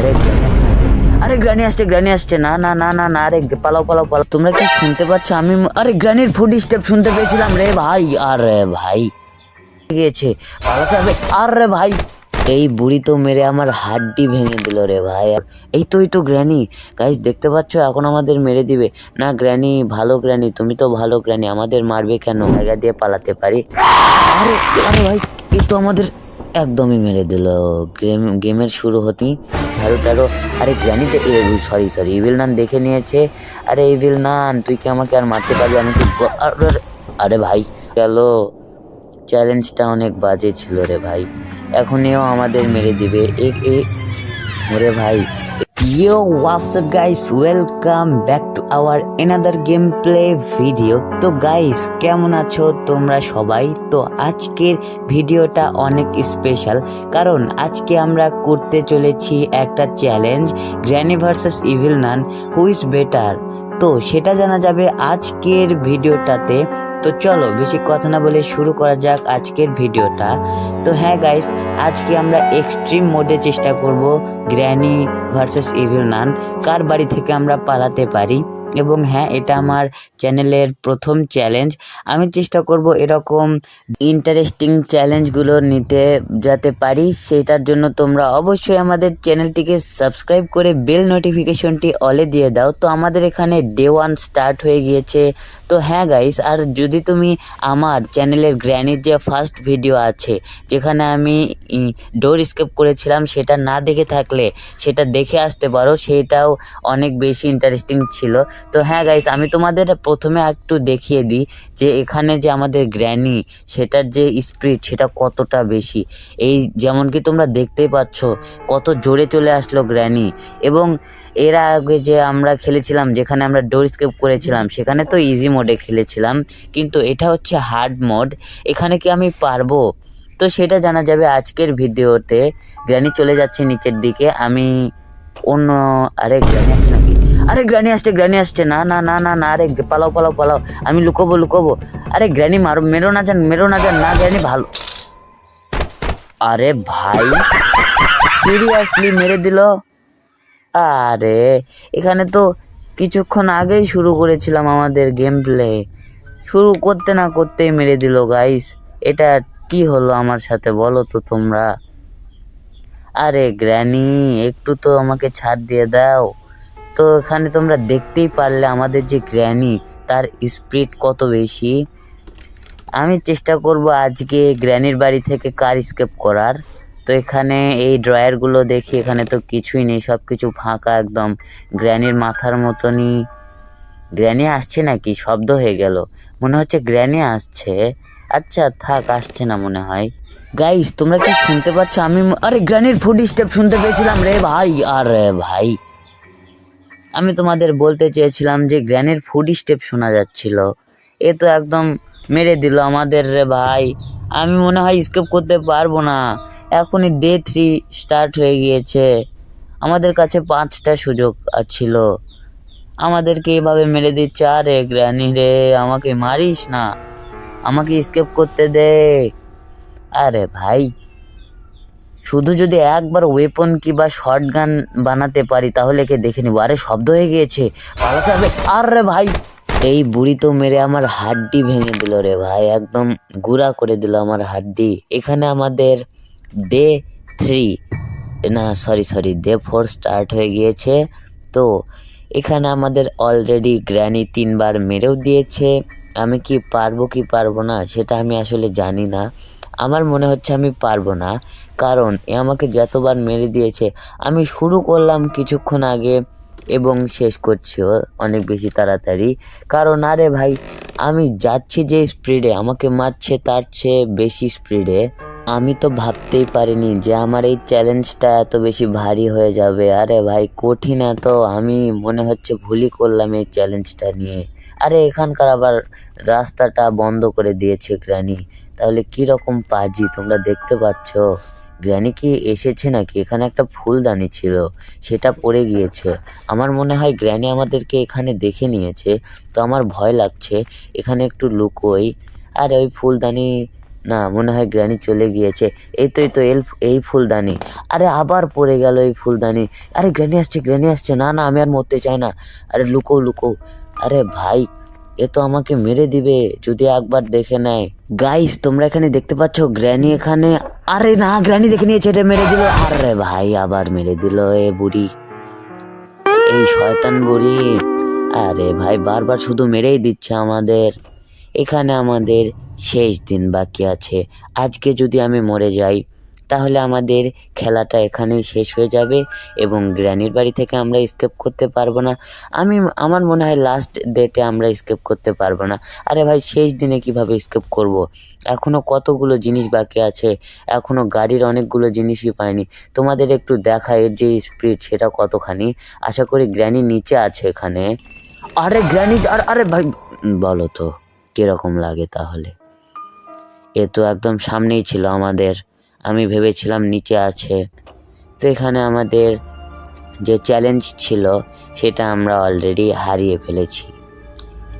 আরে আরে গ্রানি আসছে না না না না না, আরে পালাও পালাও পালাও। তোমরা কি শুনতে পাচ্ছ? আমি আরে গ্রানির ফুড স্টেপ শুনতে পেয়েছিলাম রে ভাই। আরে ভাই গিয়েছে, পালাতে হবে। আরে ভাই এই বুড়ি তো মেরে আমার হাড্ডি ভেঙে দিল রে ভাই। এই তো গ্র্যানি গাইস, দেখতে পাচ্ছ এখন আমাদের মেরে দিবে। না গ্র্যানি, ভালো গ্র্যানি, তুমি তো ভালো গ্র্যানি, আমাদের মারবে কেন? জায়গা দিয়ে পালাতে পারি। আরে আরে ভাই এই তো আমাদের একদমই মেরে দিল গেমের শুরু হতেই। ঝাড়ু টাড়ো। আরে গ্র্যানি, সরি ইভিল নান দেখে নিয়েছে। আরে ইভিল নান, তুই কি আমাকে আর মারতে পারবি? আমি কি আরে ভাই গেল। চ্যালেঞ্জটা অনেক বাজে ছিল রে ভাই, এখনও আমাদের মেরে দিবে। ওরে ভাই, yo what's up guys, welcome back to our another game play video. তো গাইস কেমন আছো তোমরা সবাই? তো আজকের ভিডিওটা অনেক স্পেশাল, কারণ আজকে আমরা করতে চলেছি একটা challenge, granny versus evil nun, who is better. তো সেটা জানা যাবে আজকের ভিডিওটাতে। তো চলো বেশি কথা না বলে শুরু করা যাক আজকের ভিডিওটা। তো হ্যাঁ গাইস, আজকে আমরা এক্সট্রিম মোডে চেষ্টা করব গ্র্যানি ভার্সেস ইভিল নান, কার বাড়ি থেকে আমরা পালাতে পারি। এবং হ্যাঁ, এটা আমার চ্যানেলের প্রথম চ্যালেঞ্জ। আমি চেষ্টা করব এরকম ইন্টারেস্টিং চ্যালেঞ্জগুলো নিতে যাতে পারি। সেটার জন্য তোমরা অবশ্যই আমাদের চ্যানেলটিকে সাবস্ক্রাইব করে বেল নোটিফিকেশনটি অলে দিয়ে দাও। তো আমাদের এখানে ডে 1 স্টার্ট হয়ে গিয়েছে। তো হ্যাঁ গাইস, আর যদি তুমি আমার চ্যানেলের গ্র্যানির যে ফার্স্ট ভিডিও আছে যেখানে আমি ডোর স্কেপ করেছিলাম, সেটা না দেখে থাকলে সেটা দেখে আসতে পারো, সেটাও অনেক বেশি ইন্টারেস্টিং ছিল। তো হ্যাঁ গাইস, আমি তোমাদের প্রথমে একটু দেখিয়ে দিই যে এখানে যে আমাদের গ্র্যানি, সেটার যে স্পিড সেটা কতটা বেশি। এই যেমন কি তোমরা দেখতেই পাচ্ছ কত জোরে চলে আসলো গ্র্যানি। এবং এর আগে যে আমরা খেলেছিলাম যেখানে আমরা ডোর স্কেপ করেছিলাম, সেখানে তো ইজি মোডে খেলেছিলাম, কিন্তু এটা হচ্ছে হার্ড মোড। এখানে কি আমি পারবো? তো সেটা জানা যাবে আজকের ভিডিওতে। গ্র্যানি চলে যাচ্ছে নিচের দিকে, আমি অন্য আরে গ্র্যানি আসছে নাকি? আরে গ্র্যানি আসছে না না না না না, আরে পালাও পালাও পালাও, আমি লুকোবো। আরে গ্র্যানি মেরো না যান না গ্র্যানি ভালো। আরে ভাই সিরিয়াসলি মেরে দিল। আরে এখানে তো কিছুক্ষণ আগেই শুরু করেছিলাম আমাদের গেম প্লে, শুরু করতে না করতেই মেরে দিল গাইস। এটা কি হলো আমার সাথে বলো তো তোমরা? আরে গ্র্যানি একটু তো আমাকে ছাড় দিয়ে দাও। তো এখানে তোমরা দেখতেই পারলে আমাদের যে গ্র্যানি, তার স্পিড কত বেশি। আমি চেষ্টা করব আজকে গ্র্যানির বাড়ি থেকে কার স্কেপ করার। তো এখানে এই ড্রয়ারগুলো দেখি, এখানে তো কিছুই নেই, সব কিছু ফাঁকা একদম। গ্র্যানির মাথার মতনই। গ্র্যানি আসছে নাকি? শব্দ হয়ে গেল, মনে হচ্ছে গ্র্যানি আসছে। আচ্ছা থাক, আসছে না মনে হয়। গাইস তোমরা কি শুনতে পাচ্ছ? আমি আরে গ্র্যানির ফুড স্টেপ শুনতে পেয়েছিলাম রে ভাই। আরে ভাই আমি তোমাদের বলতে চেয়েছিলাম যে গ্র্যানির ফুড স্টেপ শোনা যাচ্ছিল। এ তো একদম মেরে দিল আমাদের রে ভাই। আমি মনে হয় স্কেপ করতে পারবো না। এখনই ডে 3 স্টার্ট হয়ে গিয়েছে, আমাদের কাছে 5টা সুযোগ ছিল, আমাদেরকে এভাবে মেরে দিচ্ছে। আরে গ্র্যানি রে, আমাকে মারিস না, আমাকে স্কেপ করতে দে। আরে ভাই শুধু যদি একবার ওয়েপন কি বা শর্ট গান বানাতে পারি তাহলে কে দেখে নিব। আরে শব্দ হয়ে গিয়েছে, পালাতে হবে। আরে ভাই এই বুড়ি তো মেরে আমার হাড্ডি ভেঙে দিল রে ভাই, একদম গুঁড়া করে দিল আমার হাড্ডি। এখানে আমাদের ডে 3 না সরি ডে 4 স্টার্ট হয়ে গিয়েছে। তো এখানে আমাদের অলরেডি গ্র্যানি 3বার মেরেও দিয়েছে। আমি কি পারবো কি পারবো না সেটা আমি আসলে জানি না। আমার মনে হচ্ছে আমি পারবো না, কারণ এ আমাকে যতবার মেরে দিয়েছে। আমি শুরু করলাম কিছুক্ষণ আগে এবং শেষ করছিও অনেক বেশি তাড়াতাড়ি, কারণ আরে ভাই আমি যাচ্ছি যে স্পিডে, আমাকে মারছে তার চেয়ে বেশি স্পিডে। আমি তো ভাবতেই পারিনি যে আমার এই চ্যালেঞ্জটা এত বেশি ভারী হয়ে যাবে। আরে ভাই কঠিন এত, আমি মনে হচ্ছে ভুলই করলাম এই চ্যালেঞ্জটা নিয়ে। আরে এখানকার আবার রাস্তাটা বন্ধ করে দিয়েছে গ্র্যানি, তাহলে কি রকম পাজি তোমরা দেখতে পাচ্ছ। গ্র্যানি কি এসেছে নাকি? এখানে একটা ফুলদানি ছিল, সেটা পড়ে গিয়েছে। আমার মনে হয় গ্র্যানি আমাদেরকে এখানে দেখে নিয়েছে। তো আমার ভয় লাগছে, এখানে একটু লুকোই। আর ওই ফুলদানি না, মনে হয় গ্র্যানি চলে গিয়েছে। এই তো এই ফুলদানি। আরে আবার পড়ে গেল এই ফুলদানি। আরে গ্র্যানি আসছে। না না, আমি আর মরতে চাই না। আরে লুকো। আরে ভাই, এ তো আমাকে মেরে দিবে যদি একবার দেখে নেয়। গাইস, তোমরা এখানে দেখতে পাচ্ছ গ্র্যানি এখানে। আরে না, গ্র্যানি দেখে নিয়েছে, এটা মেরে দিল। আরে ভাই, আবার মেরে দিল এ বুড়ি, এই শয়তান বুড়ি। আরে ভাই, বারবার শুধু মেরেই দিচ্ছে আমাদের। এখানে আমাদের শেষ দিন বাকি আছে। আজকে যদি আমি মরে যাই তাহলে আমাদের খেলাটা এখানেই শেষ হয়ে যাবে এবং গ্র্যানির বাড়ি থেকে আমরা স্কেপ করতে পারবো না। আমার মনে হয় লাস্ট ডেটে আমরা স্কেপ করতে পারবো না। আরে ভাই, শেষ দিনে কিভাবে স্কেপ করব? এখনও কতগুলো জিনিস বাকি আছে, এখনও গাড়ির অনেকগুলো জিনিসই পাইনি। তোমাদের একটু দেখা, এর যে স্পিড সেটা কতখানি। আশা করি গ্র্যানি নিচে আছে এখানে। আরে গ্র্যানি, আরে ভাই, বলো তো কিরকম লাগে তাহলে? এ তো একদম সামনেই ছিল আমাদের, আমি ভেবেছিলাম নিচে আছে। তো এখানে আমাদের যে চ্যালেঞ্জ ছিল সেটা আমরা অলরেডি হারিয়ে ফেলেছি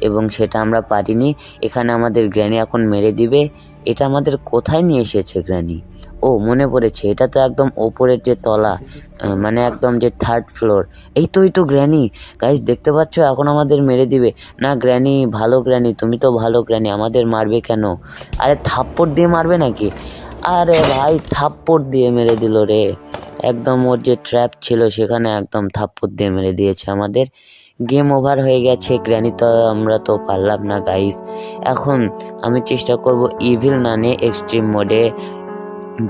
এবং সেটা আমরা পারিনি। এখানে আমাদের গ্র্যানি এখন মেরে দিবে। এটা আমাদের কোথায় নিয়ে এসেছে গ্র্যানি? ও, মনে পড়েছে, এটা তো একদম ওপরের যে তলা, মানে একদম যে 3rd ফ্লোর। এই তো গ্র্যানি। গাইস, দেখতে পাচ্ছ, এখন আমাদের মেরে দিবে। না গ্র্যানি, ভালো গ্র্যানি, তুমি তো ভালো গ্র্যানি, আমাদের মারবে কেন? আরে থাপ্পড় দিয়ে মারবে নাকি? আরে ভাই, থাপ্পড় দিয়ে মেরে দিল রে। একদম ওর যে ট্র্যাপ ছিল সেখানে একদম থাপ্পড় দিয়ে মেরে দিয়েছে আমাদের। গেম ওভার হয়ে গেছে। গ্র্যানি তো আমরা তো পারলাম না গাইস। এখন আমি চেষ্টা করব ইভিল নানে এক্সট্রিম মোডে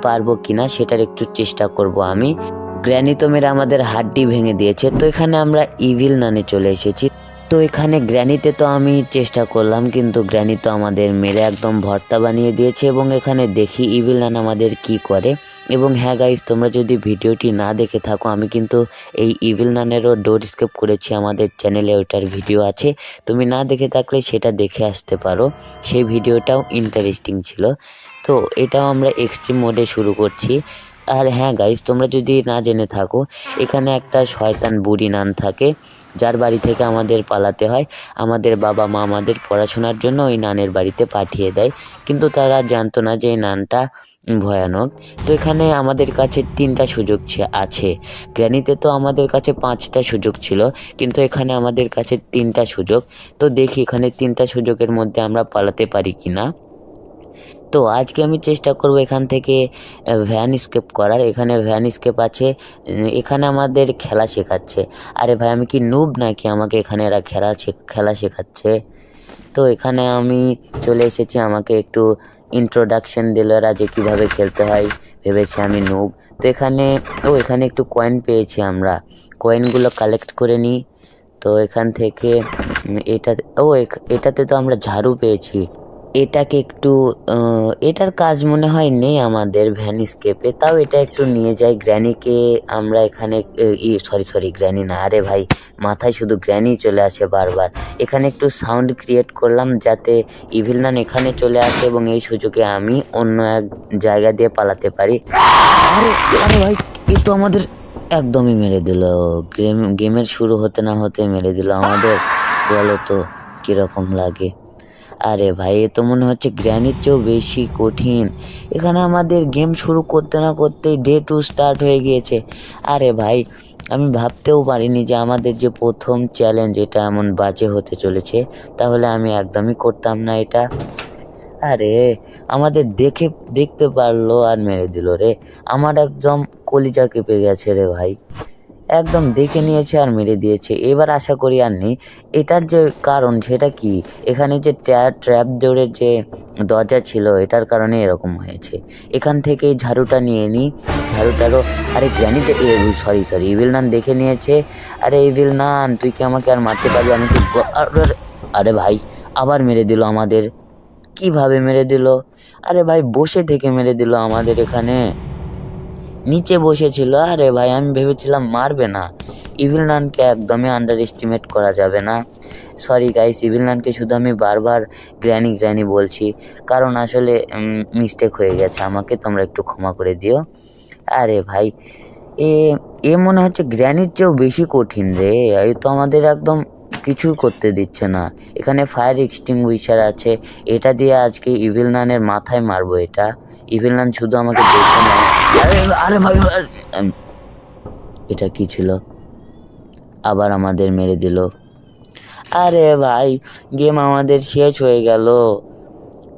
পারবো কিনা সেটার একটু চেষ্টা করব আমি। গ্র্যানি তো মেরে আমাদের হাড্ডি ভেঙে দিয়েছে। তো এখানে আমরা ইভিল নানে চলে এসেছি। তো এখানে গ্র্যানিতে তো আমি চেষ্টা করলাম, কিন্তু গ্র্যানি তো আমাদের মেরে একদম ভর্তা বানিয়ে দিয়েছে এবং এখানে দেখি ইভিল নান আমাদের কি করে। এবং হ্যাঁ গাইস, তোমরা যদি ভিডিওটি না দেখে থাকো, আমি কিন্তু এই ইভিল নানেরও ডোর স্কেপ করেছি, আমাদের চ্যানেলে ওটার ভিডিও আছে। তুমি না দেখে থাকলে সেটা দেখে আসতে পারো, সেই ভিডিওটাও ইন্টারেস্টিং ছিল। তো এটাও আমরা এক্সট্রিম মোডে শুরু করছি। আর হ্যাঁ গাইস, তোমরা যদি না জেনে থাকো, এখানে একটা শয়তান বুড়ি নান থাকে যার বাড়ি থেকে আমাদের পালাতে হয়। আমাদের বাবা মা আমাদের পড়াশোনার জন্য ওই নানের বাড়িতে পাঠিয়ে দেয়, কিন্তু তারা জানতো না যে এই নানটা ভয়ানক। তো এখানে আমাদের কাছে 3টা সুযোগ আছে। গ্র্যানিতে তো আমাদের কাছে 5টা সুযোগ ছিল, কিন্তু এখানে আমাদের কাছে 3টা সুযোগ। তো দেখি এখানে 3টা সুযোগের মধ্যে আমরা পালাতে পারি কিনা। তো আজকে আমি চেষ্টা করব এখান থেকে ভ্যান স্কেপ করার। এখানে ভ্যান স্কেপ আছে, এখানে আমাদের খেলা শেখাচ্ছে। আরে ভাই, আমি কি নুব নাকি আমাকে এখানে এরা খেলা শেখাচ্ছে? তো এখানে আমি চলে এসেছি, আমাকে একটু ইন্ট্রোডাকশন দিল এরা যে কীভাবে খেলতে হয়। ভেবেছি আমি নুব। তো এখানে একটু কয়েন পেয়েছি আমরা, কয়েনগুলো কালেক্ট করে নিই। তো এখান থেকে এটাতে তো আমরা ঝাড়ু পেয়েছি। এটাকে একটু এটার কাজ মনে হয় নেই আমাদের ভ্যান স্কেপে, তাও এটা একটু নিয়ে যাই। গ্র্যানিকে আমরা এখানে সরি গ্র্যানি না, আরে ভাই, মাথায় শুধু গ্র্যানি চলে আসে বারবার। এখানে একটু সাউন্ড ক্রিয়েট করলাম যাতে ইভিল নান এখানে চলে আসে এবং এই সুযোগে আমি অন্য এক জায়গা দিয়ে পালাতে পারি। আরে আরে ভাই, এ তো আমাদের একদমই মেরে দিল। গেমের শুরু হতে না হতে মেরে দিল আমাদের। বলো তো কীরকম লাগে? আরে ভাই, এ তো মনে হচ্ছে গ্র্যানির চেয়েও বেশি কঠিন। এখানে আমাদের গেম শুরু করতে না করতেই ডে 2 স্টার্ট হয়ে গিয়েছে। আরে ভাই, আমি ভাবতেও পারিনি যে আমাদের যে প্রথম চ্যালেঞ্জ এটা এমন বাজে হতে চলেছে। তাহলে আমি একদমই করতাম না এটা। আরে আমাদের দেখতে পারলো আর মেরে দিল রে। আমার একদম কলিজা কেঁপে গেছে রে ভাই, একদম দেখে নিয়েছে আর মেরে দিয়েছে। এবার আশা করি আর নেই। এটার যে কারণ সেটা কি, এখানে যে ট্র্যাপ ডোরের যে দরজা ছিল এটার কারণে এরকম হয়েছে। এখান থেকে ঝাড়ুটা নিয়ে নিই, ঝাড়ুটারও। আরে গ্র্যানি, সরি ইভিল নান দেখে নিয়েছে। আরে ইভিল নান, তুই কি আমাকে আর মারতে পারবি? আমি কি আরে ভাই, আবার মেরে দিল আমাদের। কিভাবে মেরে দিল? আরে ভাই, বসে থেকে মেরে দিল আমাদের। এখানে নিচে বসেছিল। আরে ভাই, আমি ভেবেছিলাম মারবে না। ইভিল নানকে একদমই আন্ডার এস্টিমেট করা যাবে না। সরি গাইস, ইভিল নানকে শুধু আমি বারবার গ্র্যানি বলছি, কারণ আসলে মিস্টেক হয়ে গেছে, আমাকে তোমরা একটু ক্ষমা করে দিও। আরে ভাই, এ মনে হচ্ছে গ্র্যানির চেয়েও বেশি কঠিন রে। এই তো আমাদের একদম কিছুই করতে দিচ্ছে না। এখানে ফায়ার এক্সটিংগুইশার আছে, এটা দিয়ে আজকে ইভিল নানের মাথায় মারবো। ইভিল নান শুধু আমাকে দেখে না। আরে আরে ভাই, এটা কি ছিল? আবার আমাদের মেরে দিল। আরে ভাই, গেম আমাদের শেষ হয়ে গেল।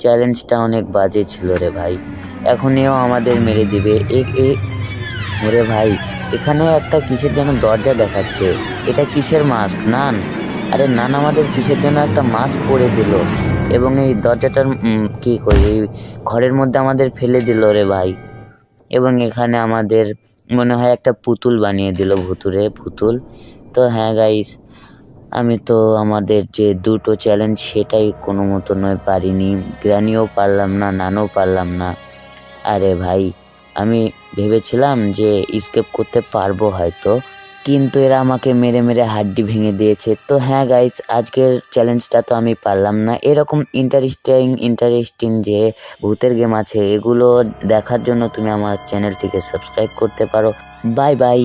চ্যালেঞ্জটা অনেক বাজে ছিল রে ভাই। এখন এও আমাদের মেরে দিবে। ওরে ভাই, এখানেও একটা কিসের যেন দরজা দেখাচ্ছে। এটা কিসের মাস্ক? নান, আরে নান আমাদের কিসের জন্য একটা মাস্ক পরে দিল এবং এই দরজাটার কী করি, এই ঘরের মধ্যে আমাদের ফেলে দিল রে ভাই। এবং এখানে আমাদের মনে হয় একটা পুতুল বানিয়ে দিল, ভুতুরে পুতুল। তো হ্যাঁ গাইস, আমি তো আমাদের যে দুটো চ্যালেঞ্জ সেটাই কোনো মতো নয় পারিনি। গ্র্যানিও পারলাম না, নানও পারলাম না। আরে ভাই, আমি ভেবেছিলাম যে স্কেপ করতে পারবো হয়তো, কিন্তু এরা আমাকে মেরে মেরে হাড্ডি ভেঙে দিয়েছে। তো হ্যাঁ গাইস, আজকের চ্যালেঞ্জটা তো আমি পারলাম না। এরকম ইন্টারেস্টিং যে ভূতের গেম আছে এগুলো দেখার জন্য তুমি আমার চ্যানেলটিকে সাবস্ক্রাইব করতে পারো। Bye bye.